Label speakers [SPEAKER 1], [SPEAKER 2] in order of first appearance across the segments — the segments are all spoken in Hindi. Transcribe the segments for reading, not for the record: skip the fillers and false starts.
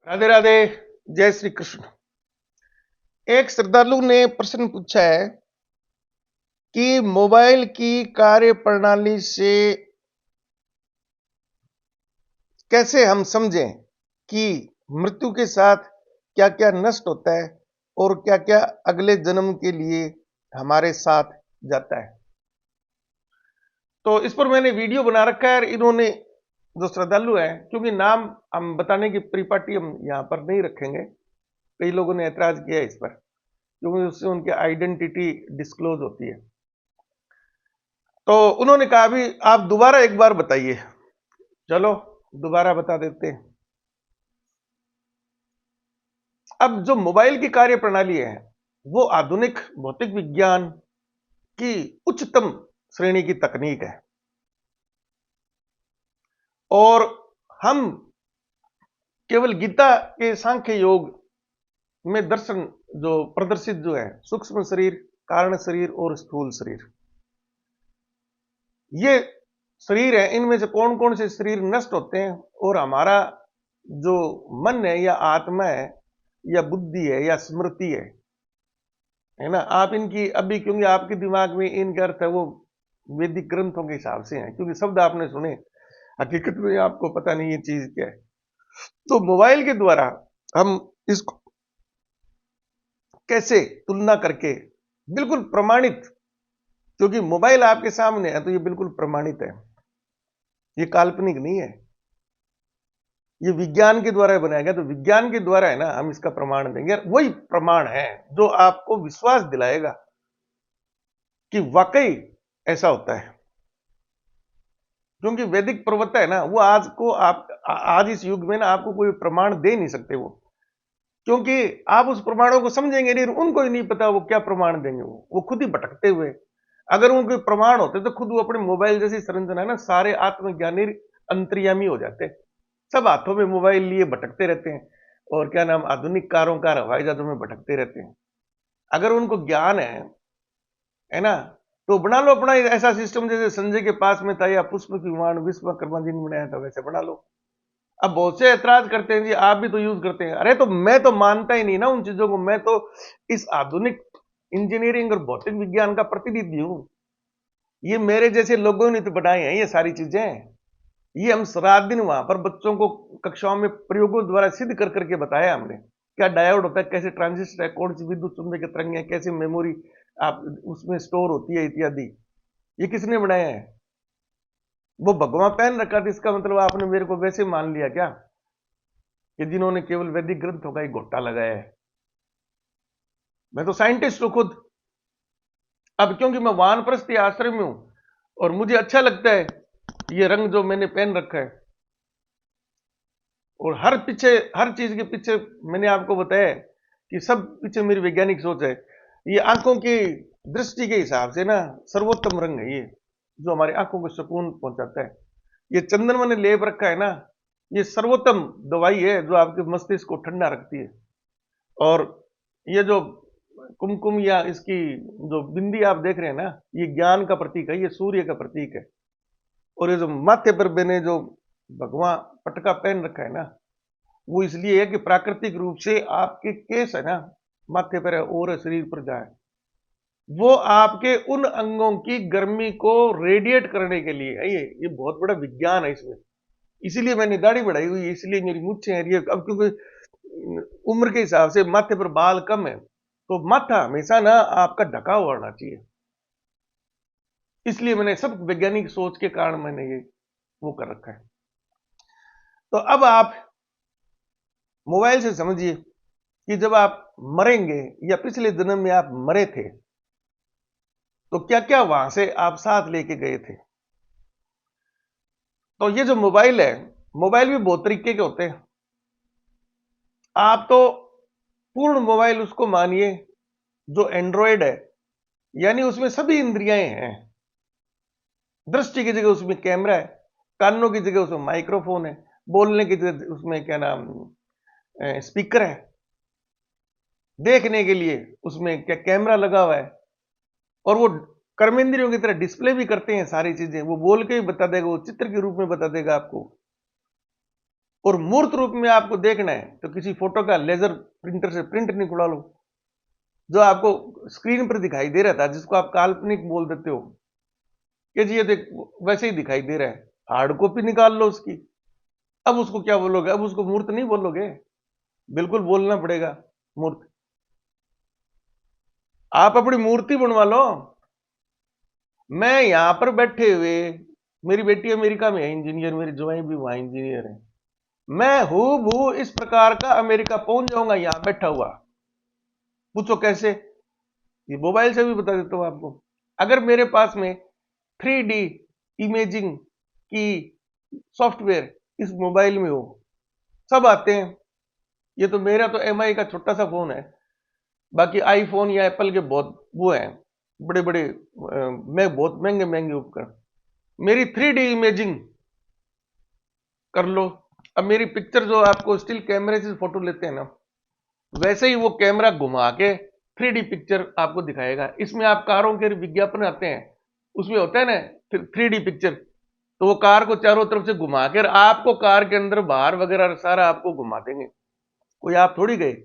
[SPEAKER 1] राधे राधे। जय श्री कृष्ण। एक श्रद्धालु ने प्रश्न पूछा है कि मोबाइल की कार्य प्रणाली से कैसे हम समझें कि मृत्यु के साथ क्या क्या नष्ट होता है और क्या क्या अगले जन्म के लिए हमारे साथ जाता है। तो इस पर मैंने वीडियो बना रखा है और इन्होंने जो श्रद्धालु है, क्योंकि नाम हम बताने की परिपाटी हम यहां पर नहीं रखेंगे, कई लोगों ने ऐतराज किया है इस पर, क्योंकि उससे उनकी आइडेंटिटी डिस्क्लोज होती है। तो उन्होंने कहा भी आप दोबारा एक बार बताइए। चलो दोबारा बता देते हैं। अब जो मोबाइल की कार्य प्रणाली है वो आधुनिक भौतिक विज्ञान की उच्चतम श्रेणी की तकनीक है और हम केवल गीता के सांख्य योग में दर्शन जो प्रदर्शित जो है सूक्ष्म शरीर, कारण शरीर और स्थूल शरीर, ये शरीर है, इनमें से कौन कौन से शरीर नष्ट होते हैं और हमारा जो मन है या आत्मा है या बुद्धि है या स्मृति है ना, आप इनकी अभी, क्योंकि आपके दिमाग में इनका अर्थ है वो वैदिक ग्रंथों के हिसाब से हैं, क्योंकि शब्द आपने सुने, हकीकत में आपको पता नहीं ये चीज क्या है। तो मोबाइल के द्वारा हम इसको कैसे तुलना करके बिल्कुल प्रमाणित, क्योंकि मोबाइल आपके सामने है तो ये बिल्कुल प्रमाणित है, ये काल्पनिक नहीं है, ये विज्ञान के द्वारा बनाया गया। तो विज्ञान के द्वारा है ना, हम इसका प्रमाण देंगे, वही प्रमाण है जो आपको विश्वास दिलाएगा कि वाकई ऐसा होता है। क्योंकि वैदिक प्रवक्ता है ना, वो आज को आप आज इस युग में ना आपको कोई प्रमाण दे नहीं सकते वो, क्योंकि आप उस प्रमाणों को समझेंगे नहीं, उनको ही नहीं पता वो क्या प्रमाण देंगे, वो खुद ही भटकते हुए। अगर उनके प्रमाण होते तो खुद वो अपने मोबाइल जैसी संरचना है ना, सारे आत्मज्ञानी अंतर्यामी हो जाते, सब हाथों में मोबाइल लिए भटकते रहते हैं और क्या नाम आधुनिक कारों कार हवाई जहाजों में भटकते रहते हैं। अगर उनको ज्ञान है ना, तो बना लो अपना ऐसा सिस्टम जैसे संजय के पास में था, या पुष्प की विमान विश्वकर्मा जी ने बनाया था, वैसे बना लो। अब बहुत से ऐतराज करते हैं जी आप भी तो यूज करते हैं। अरे तो मैं तो मानता ही नहीं ना उन चीजों को, मैं तो इस आधुनिक इंजीनियरिंग और भौतिक विज्ञान का प्रतिनिधि हूं। ये मेरे जैसे लोगों ने तो बनाए हैं ये सारी चीजें, ये हम रात दिन वहां पर बच्चों को कक्षाओं में प्रयोगों द्वारा सिद्ध कर करके बताया हमने, क्या डायोड होता है, कैसे ट्रांजिस्टर है, कौन सी विद्युत चुंबकीय तरंग है, कैसे मेमोरी आप उसमें स्टोर होती है इत्यादि। ये किसने बनाया है? वो भगवा पहन रखा था, इसका मतलब आपने मेरे को वैसे मान लिया क्या कि जिन्होंने केवल वैदिक ग्रंथों का ही घोटा लगाया है? मैं तो साइंटिस्ट हूं खुद। अब क्योंकि मैं वानप्रस्थी आश्रम में हूं और मुझे अच्छा लगता है ये रंग जो मैंने पहन रखा है, और हर चीज के पीछे मैंने आपको बताया कि सब पीछे मेरी वैज्ञानिक सोच है। ये आंखों की दृष्टि के हिसाब से ना सर्वोत्तम रंग है ये, जो हमारी आंखों को सुकून पहुंचाता है। ये चंदन मैंने लेप रखा है ना, ये सर्वोत्तम दवाई है जो आपके मस्तिष्क को ठंडा रखती है। और ये जो कुमकुम या इसकी जो बिंदी आप देख रहे हैं ना, ये ज्ञान का प्रतीक है, ये सूर्य का प्रतीक है। और ये जो माथे पर मैंने जो भगवा पटका पहन रखा है ना, वो इसलिए है कि प्राकृतिक रूप से आपके केस है ना, माथे पर है और शरीर पर जाए, वो आपके उन अंगों की गर्मी को रेडिएट करने के लिए है। ये बहुत बड़ा विज्ञान है इसमें। इसीलिए मैंने दाढ़ी बढ़ाई हुई है, इसलिए मेरी मूछें हैं ये, अब क्योंकि उम्र के हिसाब से माथे पर बाल कम है, तो माथा हमेशा ना आपका ढका हुआ होना चाहिए। इसलिए मैंने सब वैज्ञानिक सोच के कारण मैंने ये वो कर रखा है। तो अब आप मोबाइल से समझिए कि जब आप मरेंगे या पिछले जन्म में आप मरे थे तो क्या क्या वहां से आप साथ लेके गए थे। तो ये जो मोबाइल है, मोबाइल भी बहुत तरीके के होते हैं। आप तो पूर्ण मोबाइल उसको मानिए जो एंड्रॉयड है, यानी उसमें सभी इंद्रियां हैं। दृष्टि की जगह उसमें कैमरा है, कानों की जगह उसमें माइक्रोफोन है, बोलने की जगह उसमें क्या नाम स्पीकर है, देखने के लिए उसमें क्या कैमरा लगा हुआ है, और वो कर्मेंद्रियों की तरह डिस्प्ले भी करते हैं सारी चीजें, वो बोल के भी बता देगा, वो चित्र के रूप में बता देगा आपको। और मूर्त रूप में आपको देखना है तो किसी फोटो का लेजर प्रिंटर से प्रिंट निकला लो, जो आपको स्क्रीन पर दिखाई दे रहा था, जिसको आप काल्पनिक बोल देते हो कि जी ये देख वैसे ही दिखाई दे रहा है, हार्ड कॉपी निकाल लो उसकी। अब उसको क्या बोलोगे? अब उसको मूर्त नहीं बोलोगे, बिल्कुल बोलना पड़ेगा मूर्त। आप अपनी मूर्ति बनवा लो। मैं यहां पर बैठे हुए, मेरी बेटी अमेरिका में है इंजीनियर, मेरी ज्वाई भी वहां इंजीनियर है, मैं हूबहू इस प्रकार का अमेरिका पहुंच जाऊंगा यहां बैठा हुआ। पूछो कैसे? ये मोबाइल से भी बता देता हूं आपको। अगर मेरे पास में 3D इमेजिंग की सॉफ्टवेयर इस मोबाइल में हो, सब आते हैं। ये तो मेरा तो MI का छोटा सा फोन है, बाकी आईफोन या एप्पल के बहुत वो हैं, बड़े बड़े मैं बहुत महंगे महंगे उपकरण। मेरी 3D इमेजिंग कर लो। अब मेरी पिक्चर जो आपको स्टिल कैमरे से फोटो लेते हैं ना, वैसे ही वो कैमरा घुमा के 3D पिक्चर आपको दिखाएगा। इसमें आप कारों के विज्ञापन आते हैं, उसमें होता है ना 3D पिक्चर, तो वो कार को चारों तरफ से घुमा कर आपको कार के अंदर बाहर वगैरह सारा आपको घुमा देंगे। कोई आप थोड़ी गए,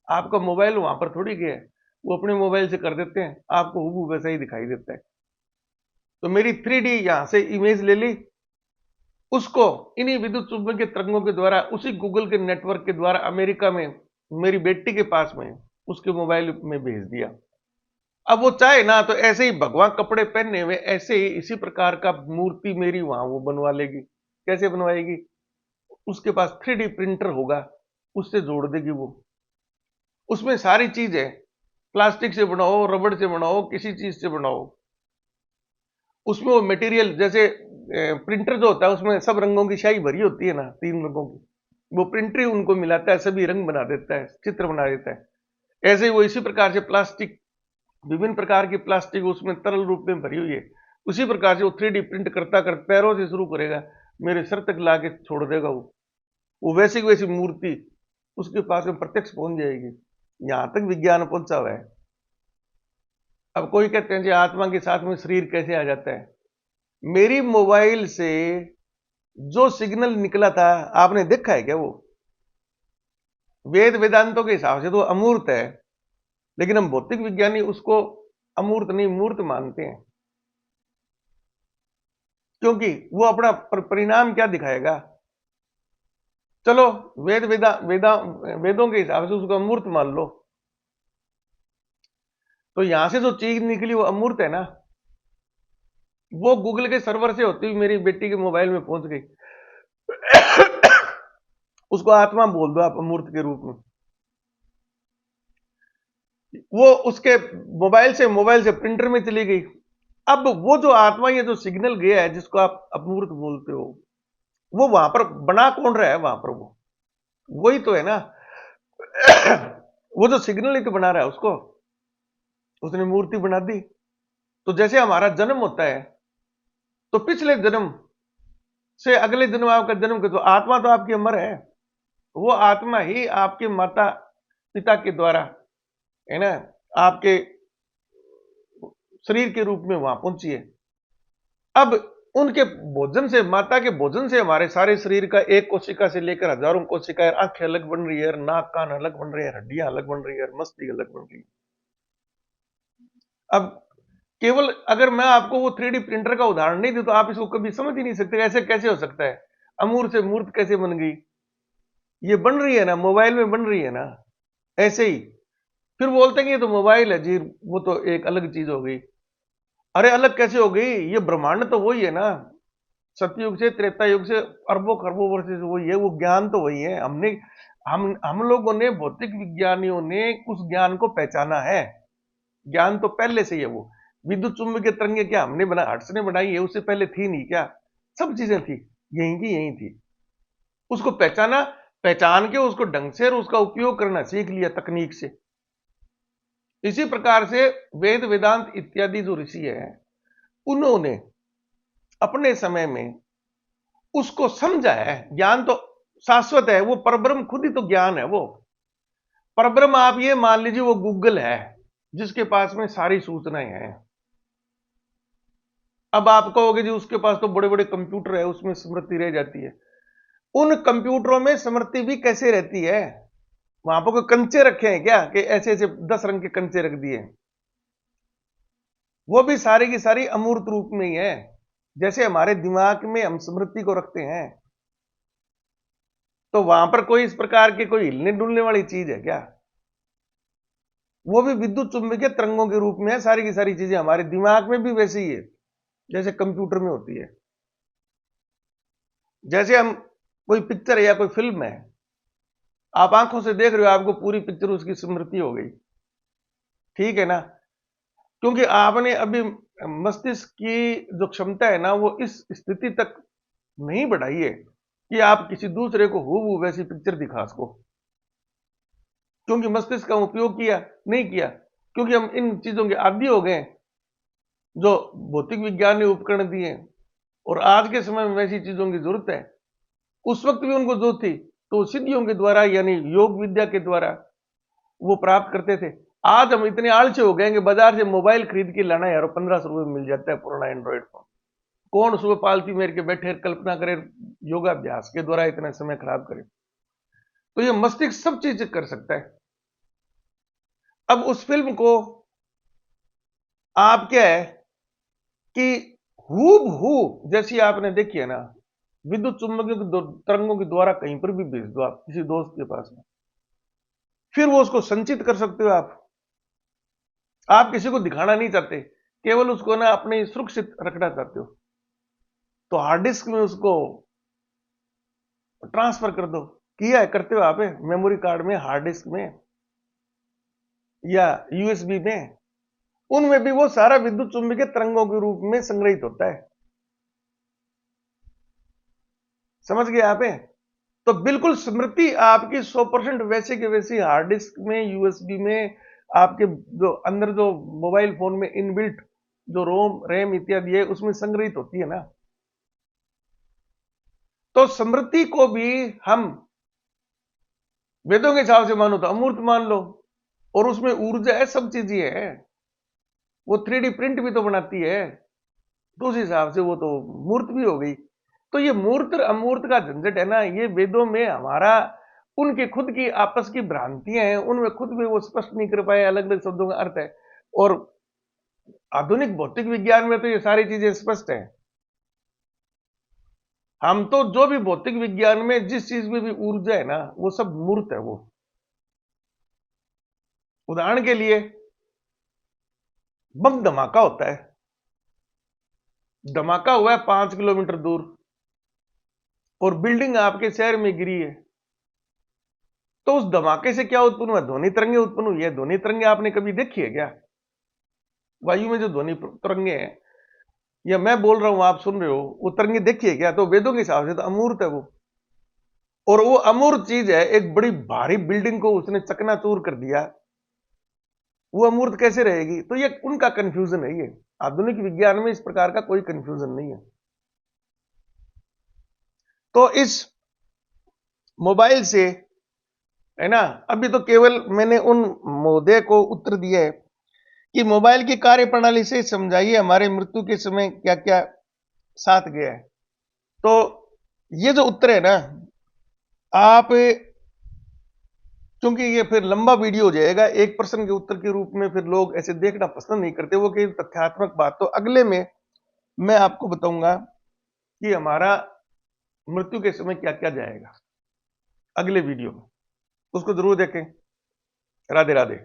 [SPEAKER 1] आपका मोबाइल वहां पर थोड़ी गया, वो अपने मोबाइल से कर देते हैं, आपको हूबहू वैसा ही दिखाई देता है। तो मेरी 3D यहां से इमेज ले ली, उसको इन्हीं विद्युत चुंबकीय तरंगों के द्वारा उसी गूगल के नेटवर्क के द्वारा अमेरिका में मेरी बेटी के पास में उसके मोबाइल में भेज दिया। अब वो चाहे ना तो ऐसे ही भगवान कपड़े पहने हुए ऐसे ही इसी प्रकार का मूर्ति मेरी वहां वो बनवा लेगी। कैसे बनवाएगी? उसके पास 3D प्रिंटर होगा, उससे जोड़ देगी वो। उसमें सारी चीजें प्लास्टिक से बनाओ, रबड़ से बनाओ, किसी चीज से बनाओ, उसमें वो मटेरियल जैसे प्रिंटर जो होता है उसमें सब रंगों की स्याही भरी होती है ना, 3 रंगों की, वो प्रिंटर ही उनको मिलाता है, सभी रंग बना देता है, चित्र बना देता है। ऐसे ही वो इसी प्रकार से प्लास्टिक, विभिन्न प्रकार की प्लास्टिक उसमें तरल रूप में भरी हुई है, उसी प्रकार से वो 3D प्रिंट करता कर पैरों से शुरू करेगा, मेरे सर तक ला के छोड़ देगा वो वैसी की वैसी मूर्ति उसके पास में प्रत्यक्ष पहुंच जाएगी। यहां तक विज्ञान पहुंचा हुआ है। अब कोई कहते हैं जी आत्मा के साथ में शरीर कैसे आ जाता है? मेरी मोबाइल से जो सिग्नल निकला था, आपने देखा है क्या? वो वेद वेदांतों के हिसाब से तो अमूर्त है, लेकिन हम भौतिक विज्ञानी उसको अमूर्त नहीं मूर्त मानते हैं, क्योंकि वो अपना परिणाम क्या दिखाएगा? चलो वेदों के हिसाब से उसको अमूर्त मान लो, तो यहां से जो चीज निकली वो अमूर्त है ना, वो गूगल के सर्वर से होती हुई मेरी बेटी के मोबाइल में पहुंच गई। उसको आत्मा बोल दो आप अमूर्त के रूप में। वो उसके मोबाइल से प्रिंटर में चली गई। अब वो जो आत्मा, ये जो सिग्नल गया है जिसको आप अमूर्त बोलते हो, वो वहां पर बना कौन रहा है? वहां पर वो वही तो है ना। वो जो सिग्नल ही तो बना रहा है उसको, उसने मूर्ति बना दी। तो जैसे हमारा जन्म होता है, तो पिछले जन्म से अगले जन्म आपका जन्म के, तो आत्मा तो आपकी अमर है, वो आत्मा ही आपके माता पिता के द्वारा, है ना, आपके शरीर के रूप में वहां पहुंची है। अब उनके भोजन से, माता के भोजन से हमारे सारे शरीर का एक कोशिका से लेकर हजारों कोशिकाएं, आंखें अलग बन रही है, नाक कान अलग बन रहे हैं, हड्डियां अलग बन रही है, मस्तिष्क अलग बन रही है। अब केवल अगर मैं आपको वो 3D प्रिंटर का उदाहरण नहीं दूं तो आप इसको कभी समझ ही नहीं सकते, ऐसे कैसे हो सकता है? अमूर से मूर्त कैसे बन गई? ये बन रही है ना, मोबाइल में बन रही है ना, ऐसे ही। फिर बोलते हैं कि ये तो मोबाइल है जी, वो तो एक अलग चीज हो गई। अरे अलग कैसे हो गई? ये ब्रह्मांड तो वही है ना, सतयुग से त्रेता युग से अरबों खरबों वर्ष से वही है, वो ज्ञान तो वही है। हम लोगों ने, भौतिक विज्ञानियों ने उस ज्ञान को पहचाना है। ज्ञान तो पहले से ही है। वो विद्युत चुंबकीय तरंगे क्या हमने बना, हर्ट्ज ने बनाई है? उससे पहले थी नहीं क्या? सब चीजें थी, यहीं की यहीं थी। उसको पहचाना, पहचान के उसको ढंग से और उसका उपयोग करना सीख लिया तकनीक से। इसी प्रकार से वेद वेदांत इत्यादि जो ऋषि है, उन्होंने अपने समय में उसको समझा है। ज्ञान तो शाश्वत है, वो परब्रह्म खुद ही तो ज्ञान है। वो परब्रह्म आप ये मान लीजिए वो गूगल है, जिसके पास में सारी सूचनाएं हैं। अब आप कहोगे जी उसके पास तो बड़े बड़े कंप्यूटर है, उसमें स्मृति रह जाती है। उन कंप्यूटरों में स्मृति भी कैसे रहती है? वहां पर कोई कंचे रखे हैं क्या कि ऐसे ऐसे 10 रंग के कंचे रख दिए? वो भी सारी की सारी अमूर्त रूप में ही है, जैसे हमारे दिमाग में हम स्मृति को रखते हैं। तो वहां पर कोई इस प्रकार के कोई हिलने डुलने वाली चीज है क्या? वो भी विद्युत चुंबकीय तरंगों के रूप में है। सारी की सारी चीजें हमारे दिमाग में भी वैसे ही है जैसे कंप्यूटर में होती है। जैसे हम कोई पिक्चर है या कोई फिल्म है, आप आंखों से देख रहे हो, आपको पूरी पिक्चर उसकी स्मृति हो गई, ठीक है ना? क्योंकि आपने अभी मस्तिष्क की जो क्षमता है ना, वो इस स्थिति तक नहीं बढ़ाई है कि आप किसी दूसरे को हूबहू वैसी पिक्चर दिखा सको। क्योंकि मस्तिष्क का उपयोग किया नहीं किया, क्योंकि हम इन चीजों के आदी हो गए जो भौतिक विज्ञान ने उपकरण दिए, और आज के समय में वैसी चीजों की जरूरत है। उस वक्त भी उनको जरूरत थी, तो सिद्धियों के द्वारा यानी योग विद्या के द्वारा वो प्राप्त करते थे। आज हम इतने आलसी हो गए कि बाजार से मोबाइल खरीद के लाना यार 1500 में मिल जाता है पुराना एंड्रॉइड फोन। कौन सुबह पालती मेर के बैठे कल्पना करे योगाभ्यास के द्वारा इतना समय खराब करे? तो ये मस्तिष्क सब चीज कर सकता है। अब उस फिल्म को आप क्या है कि हूबहू जैसी आपने देखी है ना, विद्युत चुंबकीय तरंगों के द्वारा कहीं पर भी भेज दो आप किसी दोस्त के पास में, फिर वो उसको संचित कर सकते हो आप किसी को दिखाना नहीं चाहते, केवल उसको ना अपने सुरक्षित रखना चाहते हो, तो हार्ड डिस्क में उसको ट्रांसफर कर दो। किया है, करते हो आप मेमोरी कार्ड में, हार्ड डिस्क में या यूएसबी में, उनमें भी वो सारा विद्युत चुंबकीय तरंगों के रूप में संग्रहित होता है। समझ गए आप? तो बिल्कुल स्मृति आपकी 100% वैसे के वैसी हार्ड डिस्क में, यूएसबी में, आपके जो अंदर जो मोबाइल फोन में इनबिल्ट जो रोम रैम इत्यादि है उसमें संग्रहित होती है ना। तो स्मृति को भी हम वेदों के हिसाब से मानो तो अमूर्त मान लो, और उसमें ऊर्जा है, सब चीजें है, वो 3D प्रिंट भी तो बनाती है, तो उस हिसाब से वो तो मूर्त भी हो गई। तो ये मूर्त और अमूर्त का झंझट है ना, ये वेदों में हमारा उनके खुद की आपस की भ्रांतियां हैं, उनमें खुद में वो स्पष्ट नहीं कर पाए, अलग अलग शब्दों का अर्थ है। और आधुनिक भौतिक विज्ञान में तो ये सारी चीजें स्पष्ट है। हम तो जो भी भौतिक विज्ञान में जिस चीज में भी ऊर्जा है ना, वो सब मूर्त है। वो उदाहरण के लिए बम धमाका होता है, धमाका हुआ है 5 किलोमीटर दूर और बिल्डिंग आपके शहर में गिरी है, तो उस धमाके से क्या उत्पन्न हुआ? ध्वनि तरंगे उत्पन्न हुई है। ध्वनि तरंगे आपने कभी देखी है क्या? वायु में जो ध्वनि तरंगे हैं, या मैं बोल रहा हूं आप सुन रहे हो, वो तरंगे देखी है क्या? तो वेदों के हिसाब से तो अमूर्त है वो, और वो अमूर्त चीज है। एक बड़ी भारी बिल्डिंग को उसने चकनाचूर कर दिया, वो अमूर्त कैसे रहेगी? तो ये उनका कंफ्यूजन है। ये आधुनिक विज्ञान में इस प्रकार का कोई कंफ्यूजन नहीं है। तो इस मोबाइल से, है ना, अभी तो केवल मैंने उन मुद्दे को उत्तर दिया है कि मोबाइल की कार्यप्रणाली से समझाइए हमारे मृत्यु के समय क्या क्या साथ गया है। तो ये जो उत्तर है ना, आप, क्योंकि ये फिर लंबा वीडियो हो जाएगा, एक प्रश्न के उत्तर के रूप में फिर लोग ऐसे देखना पसंद नहीं करते, वो कि तथ्यात्मक बात। तो अगले में मैं आपको बताऊंगा कि हमारा मृत्यु के समय क्या क्या जाएगा, अगले वीडियो में। उसको जरूर देखें। राधे राधे।